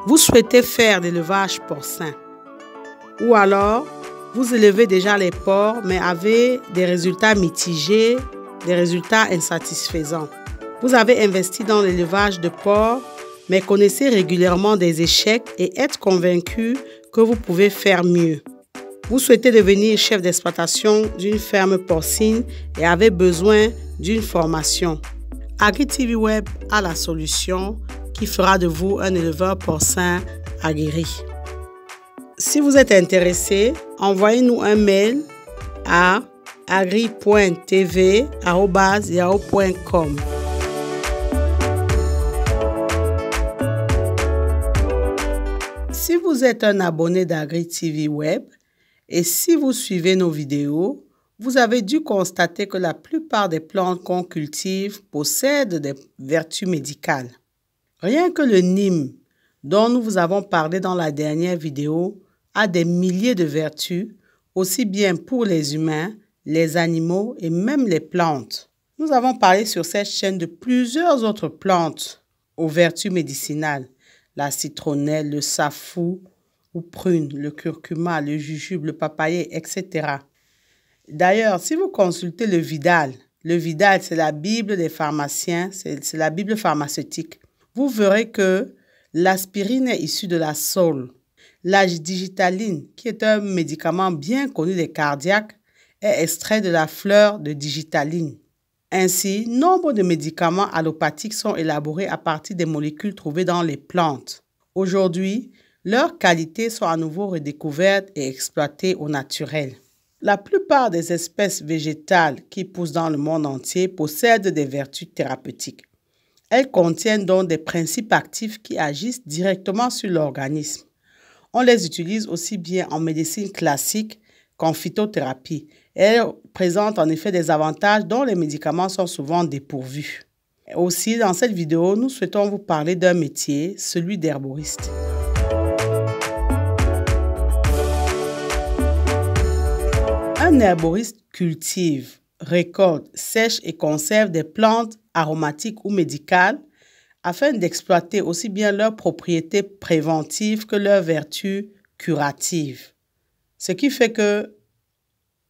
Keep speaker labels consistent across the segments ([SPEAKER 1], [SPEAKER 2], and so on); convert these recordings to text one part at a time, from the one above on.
[SPEAKER 1] Vous souhaitez faire de l'élevage porcin ou alors vous élevez déjà les porcs mais avez des résultats mitigés, des résultats insatisfaisants. Vous avez investi dans l'élevage de porcs mais connaissez régulièrement des échecs et êtes convaincu que vous pouvez faire mieux. Vous souhaitez devenir chef d'exploitation d'une ferme porcine et avez besoin d'une formation. AgriTV Web a la solution qui fera de vous un éleveur porcin aguerri. Si vous êtes intéressé, envoyez-nous un mail à agri.tv@yahoo.com. Si vous êtes un abonné d'AgriTV Web et si vous suivez nos vidéos, vous avez dû constater que la plupart des plantes qu'on cultive possèdent des vertus médicales. Rien que le Nîmes, dont nous vous avons parlé dans la dernière vidéo, a des milliers de vertus, aussi bien pour les humains, les animaux et même les plantes. Nous avons parlé sur cette chaîne de plusieurs autres plantes aux vertus médicinales. La citronnelle, le safou ou prune, le curcuma, le jujube, le papayer, etc. D'ailleurs, si vous consultez le Vidal, c'est la Bible des pharmaciens, c'est la Bible pharmaceutique, vous verrez que l'aspirine est issue de la saule. La digitaline, qui est un médicament bien connu des cardiaques, est extrait de la fleur de digitaline. Ainsi, nombre de médicaments allopathiques sont élaborés à partir des molécules trouvées dans les plantes. Aujourd'hui, leurs qualités sont à nouveau redécouvertes et exploitées au naturel. La plupart des espèces végétales qui poussent dans le monde entier possèdent des vertus thérapeutiques. Elles contiennent donc des principes actifs qui agissent directement sur l'organisme. On les utilise aussi bien en médecine classique qu'en phytothérapie. Elles présentent en effet des avantages dont les médicaments sont souvent dépourvus. Aussi, dans cette vidéo, nous souhaitons vous parler d'un métier, celui d'herboriste. Un herboriste cultive, récolte, sèche et conserve des plantes aromatiques ou médicales afin d'exploiter aussi bien leurs propriétés préventives que leurs vertus curatives. Ce qui fait que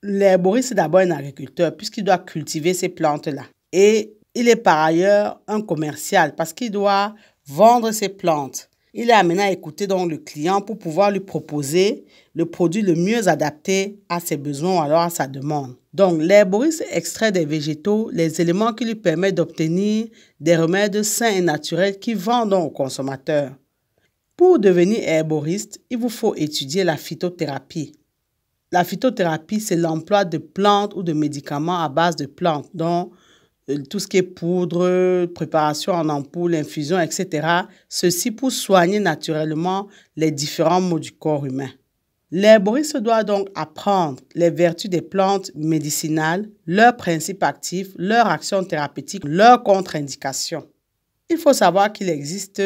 [SPEAKER 1] l'herboriste est d'abord un agriculteur puisqu'il doit cultiver ces plantes-là. Et il est par ailleurs un commercial parce qu'il doit vendre ses plantes. Il est amené à écouter donc le client pour pouvoir lui proposer le produit le mieux adapté à ses besoins ou alors à sa demande. Donc, l'herboriste extrait des végétaux les éléments qui lui permettent d'obtenir des remèdes sains et naturels qui vendent aux consommateurs. Pour devenir herboriste, il vous faut étudier la phytothérapie. La phytothérapie, c'est l'emploi de plantes ou de médicaments à base de plantes, dont tout ce qui est poudre, préparation en ampoule, infusion, etc. Ceci pour soigner naturellement les différents maux du corps humain. L'herboriste doit donc apprendre les vertus des plantes médicinales, leurs principes actifs, leurs actions thérapeutiques, leurs contre-indications. Il faut savoir qu'il existe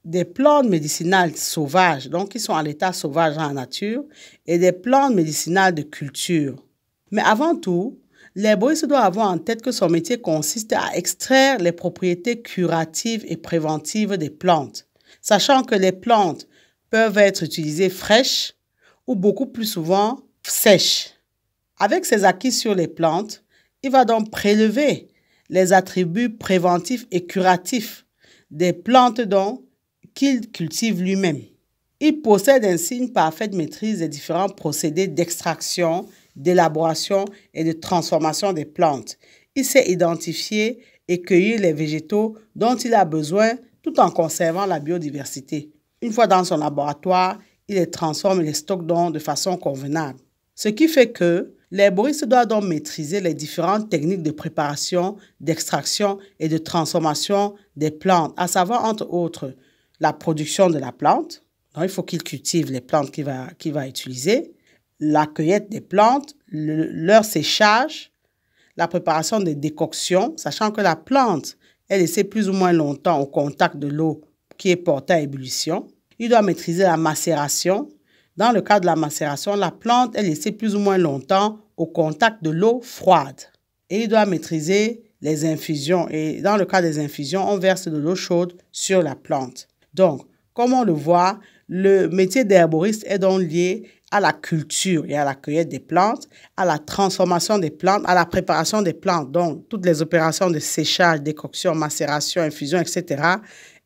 [SPEAKER 1] des plantes médicinales sauvages, donc qui sont à l'état sauvage dans la nature, et des plantes médicinales de culture. Mais avant tout, l'herboriste doit avoir en tête que son métier consiste à extraire les propriétés curatives et préventives des plantes, sachant que les plantes peuvent être utilisées fraîches ou beaucoup plus souvent sèches. Avec ses acquis sur les plantes, il va donc prélever les attributs préventifs et curatifs des plantes qu'il cultive lui-même. Il possède ainsi une parfaite maîtrise des différents procédés d'extraction, d'élaboration et de transformation des plantes. Il sait identifier et cueillir les végétaux dont il a besoin tout en conservant la biodiversité. Une fois dans son laboratoire, il les transforme et les stocke donc de façon convenable. Ce qui fait que l'herboriste doit donc maîtriser les différentes techniques de préparation, d'extraction et de transformation des plantes, à savoir entre autres la production de la plante. Donc, il faut qu'il cultive les plantes qu'il va utiliser, la cueillette des plantes, leur séchage, la préparation des décoctions, sachant que la plante est laissée plus ou moins longtemps au contact de l'eau qui est portée à ébullition. Il doit maîtriser la macération. Dans le cas de la macération, la plante est laissée plus ou moins longtemps au contact de l'eau froide. Et il doit maîtriser les infusions. Et dans le cas des infusions, on verse de l'eau chaude sur la plante. Donc, Comme on le voit, le métier d'herboriste est donc lié à la culture et à la cueillette des plantes, à la transformation des plantes, à la préparation des plantes, donc toutes les opérations de séchage, décoction, macération, infusion, etc.,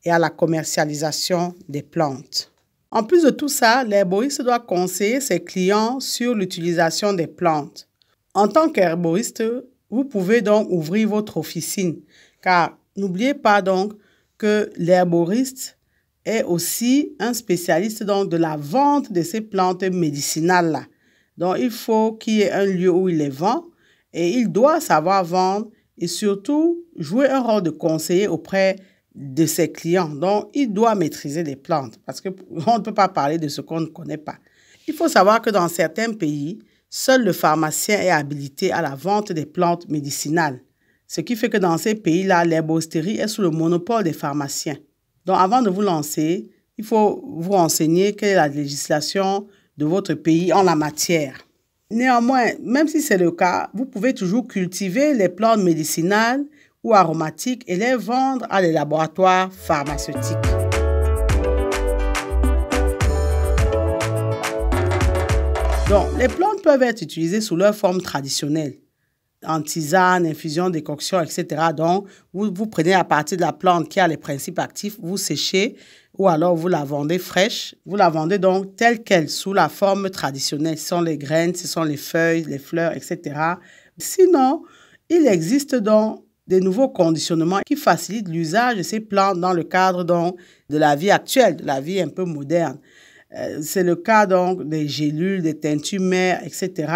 [SPEAKER 1] et à la commercialisation des plantes. En plus de tout ça, l'herboriste doit conseiller ses clients sur l'utilisation des plantes. En tant qu'herboriste, vous pouvez donc ouvrir votre officine, car n'oubliez pas donc que l'herboriste est aussi un spécialiste donc de la vente de ces plantes médicinales-là. Donc, il faut qu'il y ait un lieu où il les vend et il doit savoir vendre et surtout jouer un rôle de conseiller auprès de ses clients. Donc, il doit maîtriser les plantes parce qu'on ne peut pas parler de ce qu'on ne connaît pas. Il faut savoir que dans certains pays, seul le pharmacien est habilité à la vente des plantes médicinales. Ce qui fait que dans ces pays-là, l'herboristerie est sous le monopole des pharmaciens. Donc, avant de vous lancer, il faut vous renseigner quelle est la législation de votre pays en la matière. Néanmoins, même si c'est le cas, vous pouvez toujours cultiver les plantes médicinales ou aromatiques et les vendre à des laboratoires pharmaceutiques. Donc, les plantes peuvent être utilisées sous leur forme traditionnelle. En tisane, infusion, décoction, etc. Donc, vous prenez à partir de la plante qui a les principes actifs, vous séchez ou alors vous la vendez fraîche. Vous la vendez donc telle qu'elle, sous la forme traditionnelle. Ce sont les graines, ce sont les feuilles, les fleurs, etc. Sinon, il existe donc des nouveaux conditionnements qui facilitent l'usage de ces plantes dans le cadre donc de la vie actuelle, de la vie un peu moderne. C'est le cas donc des gélules, des teintures mères, etc.,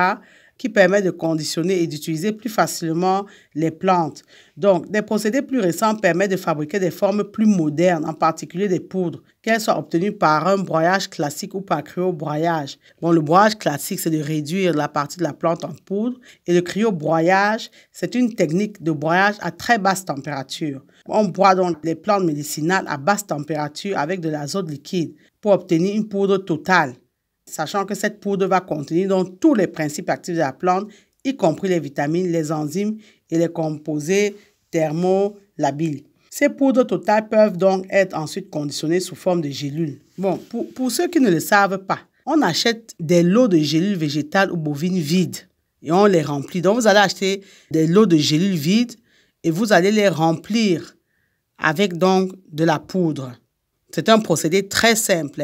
[SPEAKER 1] qui permet de conditionner et d'utiliser plus facilement les plantes. Donc, des procédés plus récents permettent de fabriquer des formes plus modernes, en particulier des poudres, qu'elles soient obtenues par un broyage classique ou par cryobroyage. Bon, le broyage classique, c'est de réduire la partie de la plante en poudre, et le cryobroyage, c'est une technique de broyage à très basse température. On broie donc les plantes médicinales à basse température avec de l'azote liquide pour obtenir une poudre totale, sachant que cette poudre va contenir donc tous les principes actifs de la plante, y compris les vitamines, les enzymes et les composés thermolabiles. Ces poudres totales peuvent donc être ensuite conditionnées sous forme de gélules. Bon, pour ceux qui ne le savent pas, on achète des lots de gélules végétales ou bovines vides et on les remplit. Donc, vous allez acheter des lots de gélules vides et vous allez les remplir avec donc de la poudre. C'est un procédé très simple,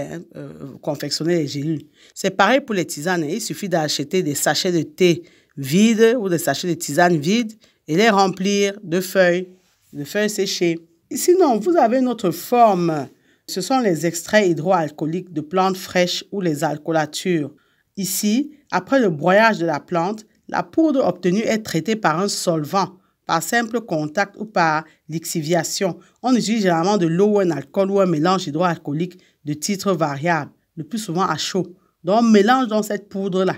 [SPEAKER 1] confectionner les gélules. C'est pareil pour les tisanes. Il suffit d'acheter des sachets de thé vides ou des sachets de tisane vides et les remplir de feuilles séchées. Et sinon, vous avez une autre forme. Ce sont les extraits hydroalcooliques de plantes fraîches ou les alcoolatures. Ici, après le broyage de la plante, la poudre obtenue est traitée par un solvant, par simple contact ou par lixiviation. On utilise généralement de l'eau ou un alcool ou un mélange hydroalcoolique de titre variable, le plus souvent à chaud. Donc, on mélange donc cette poudre-là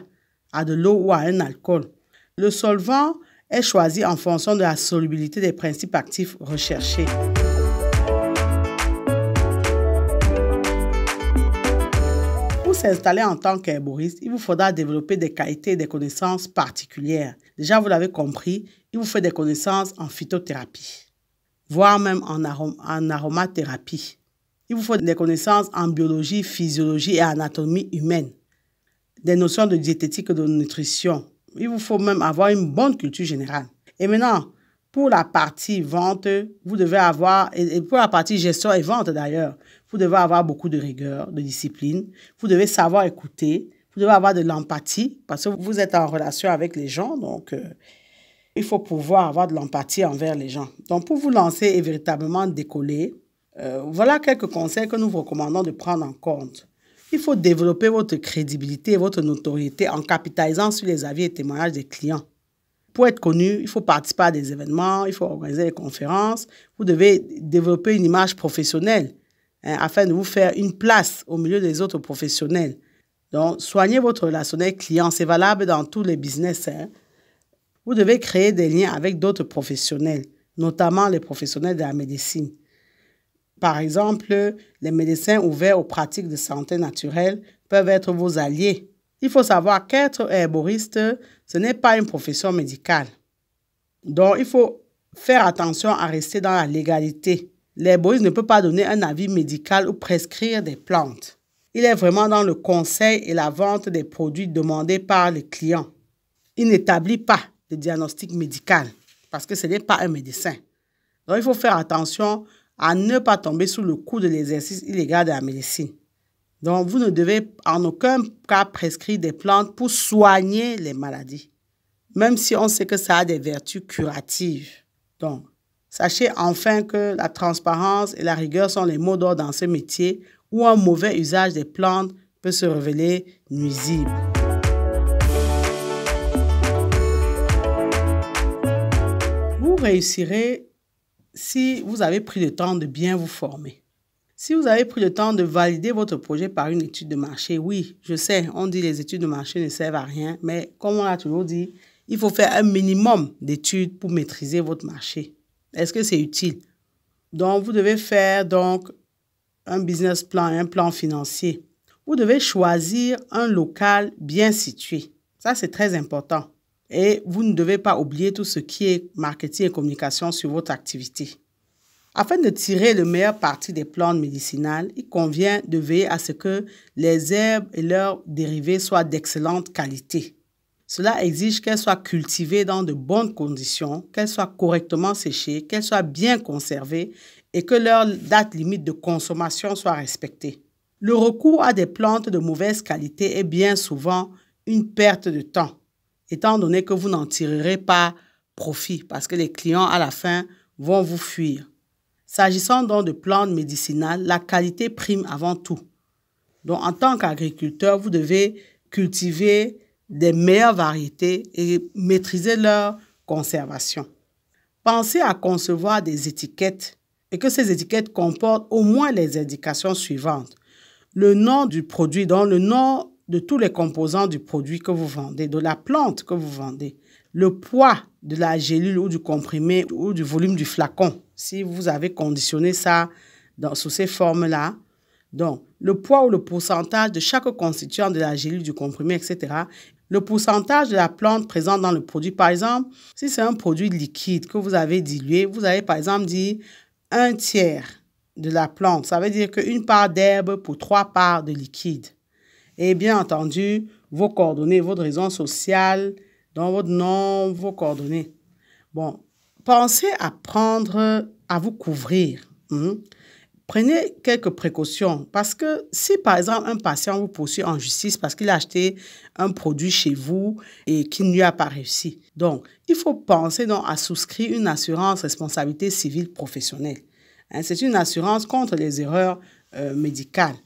[SPEAKER 1] à de l'eau ou à un alcool. Le solvant est choisi en fonction de la solubilité des principes actifs recherchés. Pour s'installer en tant qu'herboriste, il vous faudra développer des qualités et des connaissances particulières. Déjà, vous l'avez compris, il vous faut des connaissances en phytothérapie, voire même en aromathérapie. Il vous faut des connaissances en biologie, physiologie et anatomie humaine, des notions de diététique et de nutrition. Il vous faut même avoir une bonne culture générale. Et maintenant, pour la partie vente, vous devez avoir, et pour la partie gestion et vente d'ailleurs, vous devez avoir beaucoup de rigueur, de discipline. Vous devez savoir écouter. Vous devez avoir de l'empathie parce que vous êtes en relation avec les gens. Donc, il faut pouvoir avoir de l'empathie envers les gens. Donc, pour vous lancer et véritablement décoller, voilà quelques conseils que nous vous recommandons de prendre en compte. Il faut développer votre crédibilité et votre notoriété en capitalisant sur les avis et témoignages des clients. Pour être connu, il faut participer à des événements, il faut organiser des conférences. Vous devez développer une image professionnelle afin de vous faire une place au milieu des autres professionnels. Donc, soignez votre relationnel client. C'est valable dans tous les business. Vous devez créer des liens avec d'autres professionnels, notamment les professionnels de la médecine. Par exemple, les médecins ouverts aux pratiques de santé naturelle peuvent être vos alliés. Il faut savoir qu'être herboriste, ce n'est pas une profession médicale. Donc, il faut faire attention à rester dans la légalité. L'herboriste ne peut pas donner un avis médical ou prescrire des plantes. Il est vraiment dans le conseil et la vente des produits demandés par les clients. Il n'établit pas de diagnostic médical parce que ce n'est pas un médecin. Donc, il faut faire attention à ne pas tomber sous le coup de l'exercice illégal de la médecine. Donc, vous ne devez en aucun cas prescrire des plantes pour soigner les maladies, même si on sait que ça a des vertus curatives. Donc, sachez enfin que la transparence et la rigueur sont les mots d'ordre dans ce métier où un mauvais usage des plantes peut se révéler nuisible. Vous réussirez si vous avez pris le temps de bien vous former. Si vous avez pris le temps de valider votre projet par une étude de marché, oui, je sais, on dit que les études de marché ne servent à rien, mais comme on a toujours dit, il faut faire un minimum d'études pour maîtriser votre marché. Est-ce que c'est utile? Donc, vous devez faire un business plan et un plan financier. Vous devez choisir un local bien situé. Ça, c'est très important. Et vous ne devez pas oublier tout ce qui est marketing et communication sur votre activité. Afin de tirer le meilleur parti des plantes médicinales, il convient de veiller à ce que les herbes et leurs dérivés soient d'excellente qualité. Cela exige qu'elles soient cultivées dans de bonnes conditions, qu'elles soient correctement séchées, qu'elles soient bien conservées et que leur date limite de consommation soit respectée. Le recours à des plantes de mauvaise qualité est bien souvent une perte de temps, étant donné que vous n'en tirerez pas profit parce que les clients à la fin vont vous fuir. S'agissant donc de plantes médicinales, la qualité prime avant tout. Donc en tant qu'agriculteur, vous devez cultiver des meilleures variétés et maîtriser leur conservation. Pensez à concevoir des étiquettes et que ces étiquettes comportent au moins les indications suivantes. Le nom du produit, donc le nom de tous les composants du produit que vous vendez, de la plante que vous vendez, le poids de la gélule ou du comprimé ou du volume du flacon, si vous avez conditionné ça sous ces formes-là. Donc, le poids ou le pourcentage de chaque constituant de la gélule, du comprimé, etc. Le pourcentage de la plante présente dans le produit. Par exemple, si c'est un produit liquide que vous avez dilué, vous avez par exemple dit 1/3 de la plante. Ça veut dire qu'une part d'herbe pour 3 parts de liquide. Et bien entendu, vos coordonnées, votre raison sociale, donc votre nom, vos coordonnées. Bon, pensez à vous couvrir. Prenez quelques précautions parce que si par exemple un patient vous poursuit en justice parce qu'il a acheté un produit chez vous et qu'il ne lui a pas réussi. Donc, il faut penser à souscrire une assurance responsabilité civile professionnelle. C'est une assurance contre les erreurs médicales.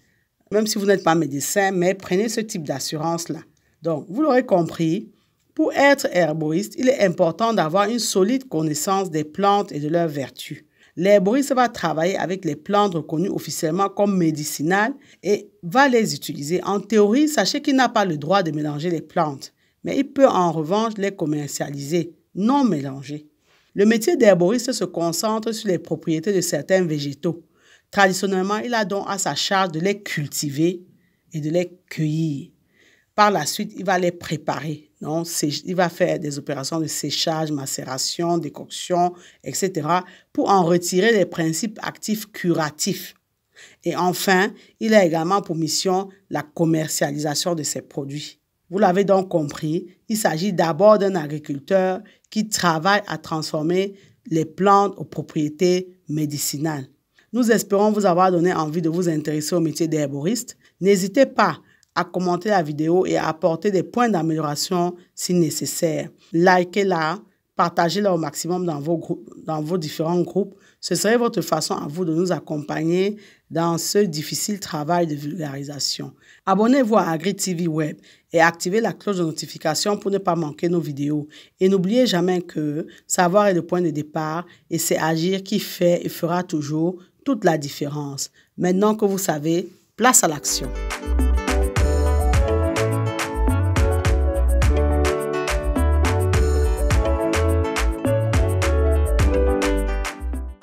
[SPEAKER 1] Même si vous n'êtes pas médecin, mais prenez ce type d'assurance-là. Donc, vous l'aurez compris, pour être herboriste, il est important d'avoir une solide connaissance des plantes et de leurs vertus. L'herboriste va travailler avec les plantes reconnues officiellement comme médicinales et va les utiliser. En théorie, sachez qu'il n'a pas le droit de mélanger les plantes, mais il peut en revanche les commercialiser, non mélangées. Le métier d'herboriste se concentre sur les propriétés de certains végétaux. Traditionnellement, il a donc à sa charge de les cultiver et de les cueillir. Par la suite, il va les préparer. Donc, il va faire des opérations de séchage, macération, décoction, etc. pour en retirer les principes actifs curatifs. Et enfin, il a également pour mission la commercialisation de ces produits. Vous l'avez donc compris, il s'agit d'abord d'un agriculteur qui travaille à transformer les plantes aux propriétés médicinales. Nous espérons vous avoir donné envie de vous intéresser au métier d'herboriste. N'hésitez pas à commenter la vidéo et à apporter des points d'amélioration si nécessaire. Likez-la, partagez-la au maximum dans vos différents groupes. Ce serait votre façon à vous de nous accompagner dans ce difficile travail de vulgarisation. Abonnez-vous à AgriTV Web et activez la cloche de notification pour ne pas manquer nos vidéos. Et n'oubliez jamais que savoir est le point de départ et c'est agir qui fait et fera toujours toute la différence. Maintenant que vous savez, place à l'action.